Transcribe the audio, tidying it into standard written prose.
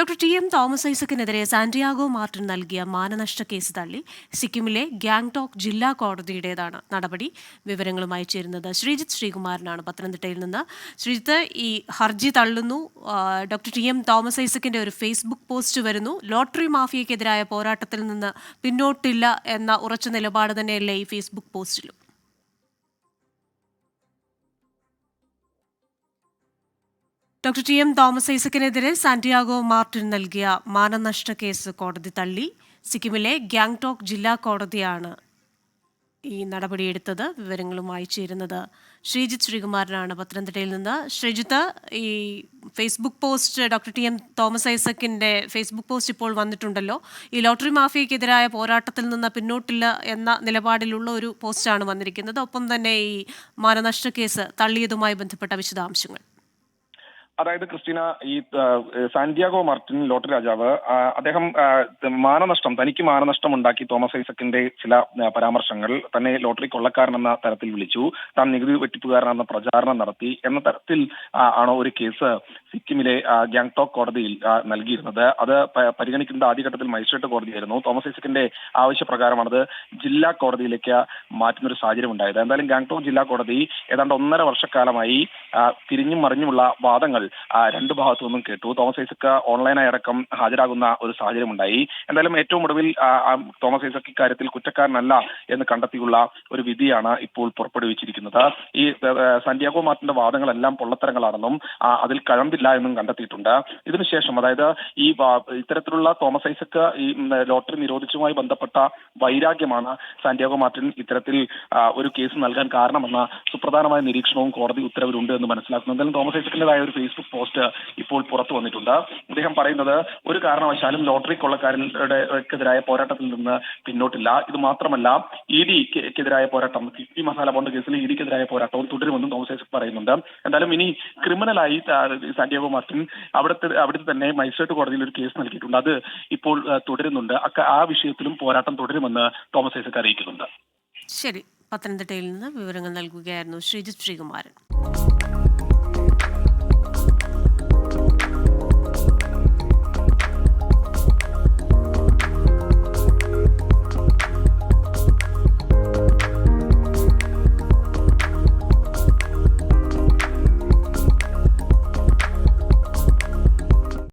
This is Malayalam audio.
ഡോക്ടർ ടി എം തോമസ് ഐസക്കിനെതിരെ സാന്റിയാഗോ മാർട്ടിൻ നൽകിയ മാനനഷ്ട കേസ് തള്ളി സിക്കിമിലെ ഗാംഗ്ടോക്ക് ജില്ലാ കോടതിയുടേതാണ് നടപടി. വിവരങ്ങളുമായി ചേരുന്നത് ശ്രീജിത്ത് ശ്രീകുമാരനാണ് പത്തനംതിട്ടയിൽ നിന്ന്. ശ്രീജിത്ത്, ഈ ഹർജി തള്ളുന്നു. ഡോക്ടർ ടി എം തോമസ് ഐസക്കിന്റെ ഒരു ഫേസ്ബുക്ക് പോസ്റ്റ് വരുന്നു. ലോട്ടറി മാഫിയക്കെതിരായ പോരാട്ടത്തിൽ നിന്ന് പിന്നോട്ടില്ല എന്ന ഉറച്ച നിലപാട് തന്നെയല്ലേ ഈ ഫേസ്ബുക്ക് പോസ്റ്റിലും? ഡോക്ടർ ടി എം തോമസ് ഐസക്കിനെതിരെ സാന്റിയാഗോ മാർട്ടിൻ നൽകിയ മാനനഷ്ട കേസ് കോടതി തള്ളി. സിക്കിമിലെ ഗാംഗ്ടോക്ക് ജില്ലാ കോടതിയാണ് ഈ നടപടിയെടുത്തത്. വിവരങ്ങളുമായി ചേരുന്നത് ശ്രീജിത്ത് ശ്രീകുമാരനാണ് പത്തനംതിട്ടയിൽ നിന്ന്. ശ്രീജിത്ത്, ഈ Facebook post, doctor T M Thomas ഐസക്കിന്റെ ഫേസ്ബുക്ക് പോസ്റ്റ് ഇപ്പോൾ വന്നിട്ടുണ്ടല്ലോ. ഈ ലോട്ടറി മാഫിയക്കെതിരായ പോരാട്ടത്തിൽ നിന്ന് പിന്നോട്ടില്ല എന്ന നിലപാടിലുള്ള ഒരു പോസ്റ്റാണ് വന്നിരിക്കുന്നത്. ഒപ്പം തന്നെ ഈ മാനനഷ്ട കേസ് തള്ളിയതുമായി ബന്ധപ്പെട്ട വിശദാംശങ്ങൾ. അതായത് ക്രിസ്റ്റീന, ഈ സാന്റിയാഗോ മാർട്ടിൻ ലോട്ടറി രാജാവ് അദ്ദേഹം തനിക്ക് മാനനഷ്ടം ഉണ്ടാക്കി തോമസ് ഐസക്കിന്റെ ചില പരാമർശങ്ങൾ തന്നെ ലോട്ടറി കൊള്ളക്കാരൻ എന്ന തരത്തിൽ വിളിച്ചു, താൻ നികുതി വെട്ടിപ്പുകാരനെന്ന പ്രചാരണം നടത്തി എന്ന തരത്തിൽ ആണ് ഒരു കേസ് സിക്കിമിലെ ഗാംഗ്ടോക്ക് കോടതിയിൽ നൽകിയിരുന്നത്. അത് പരിഗണിക്കുന്നത് ആദ്യഘട്ടത്തിൽ മജിസ്ട്രേറ്റ് കോടതിയായിരുന്നു. തോമസ് ഐസക്കിന്റെ ആവശ്യപ്രകാരമാണത് ജില്ലാ കോടതിയിലേക്ക് മാറ്റുന്നൊരു സാഹചര്യം ഉണ്ടായത്. എന്തായാലും ഗാംഗ്ടോക്ക് ജില്ലാ കോടതി ഏതാണ്ട് 1.5 വർഷക്കാലമായി തിരിഞ്ഞും മറിഞ്ഞുമുള്ള വാദങ്ങൾ രണ്ടു ഭാഗത്തു നിന്നും കേട്ടു. തോമസ് ഐസക്ക് ഓൺലൈനായി അടക്കം ഹാജരാകുന്ന ഒരു സാഹചര്യം ഉണ്ടായി. എന്തായാലും ഏറ്റവും ഒടുവിൽ തോമസ് ഐസക്ക് ഇക്കാര്യത്തിൽ കുറ്റക്കാരനല്ല എന്ന് കണ്ടെത്തിയുള്ള ഒരു വിധിയാണ് ഇപ്പോൾ പുറപ്പെടുവിച്ചിരിക്കുന്നത്. ഈ സാന്റിയാഗോ മാർട്ടിന്റെ വാദങ്ങളെല്ലാം പൊള്ളത്തരങ്ങളാണെന്നും അതിൽ കഴമ്പില്ല എന്നും കണ്ടെത്തിയിട്ടുണ്ട്. ഇതിനുശേഷം, അതായത് ഈ ഇത്തരത്തിലുള്ള തോമസ് ഐസക്ക് ഈ ലോട്ടറി നിരോധിച്ചുമായി ബന്ധപ്പെട്ട വൈരാഗ്യമാണ് സാന്റിയാഗോ മാർട്ടിൻ ഇത്തരത്തിൽ ഒരു കേസ് നൽകാൻ കാരണമെന്ന സുപ്രധാനമായ നിരീക്ഷണവും കോടതി ഉത്തരവിലുണ്ട് എന്ന് മനസ്സിലാക്കുന്നു. എന്തായാലും തോമസ് ഐസക്കിന്റേതായ ഒരു ഫേസ്ബുക്ക് പോസ്റ്റ് ഇപ്പോൾ പുറത്തു വന്നിട്ടുണ്ട്. അദ്ദേഹം പറയുന്നത്, ഒരു കാരണവശാലും ലോട്ടറി കൊള്ളക്കാരനെതിരായ പോരാട്ടത്തിൽ നിന്ന് പിന്നോട്ടില്ല. ഇത് മാത്രമല്ല, ഇഡിക്കെതിരായ പോരാട്ടം, കിഫ്ബി മസാല ബോണ്ട് കേസിൽ ഇഡിക്കെതിരായ പോരാട്ടവും തുടരുമെന്നും തോമസ് ഐസക് പറയുന്നുണ്ട്. എന്തായാലും ഇനി ക്രിമിനലായി സാന്റിയാഗോ മാർട്ടിൻ അവിടുത്തെ തന്നെ മജിസ്ട്രേറ്റ് കോടതിയിൽ ഒരു കേസ് നൽകിയിട്ടുണ്ട്. അത് ഇപ്പോൾ തുടരുന്നുണ്ട്. ആ വിഷയത്തിലും പോരാട്ടം തുടരുമെന്ന് തോമസ് ഐസക് അറിയിക്കുന്നുണ്ട്. ശരി, പത്തനംതിട്ടയിൽ നിന്ന് വിവരങ്ങൾ നൽകുകയായിരുന്നു ശ്രീജിത്ത് ശ്രീകുമാരൻ.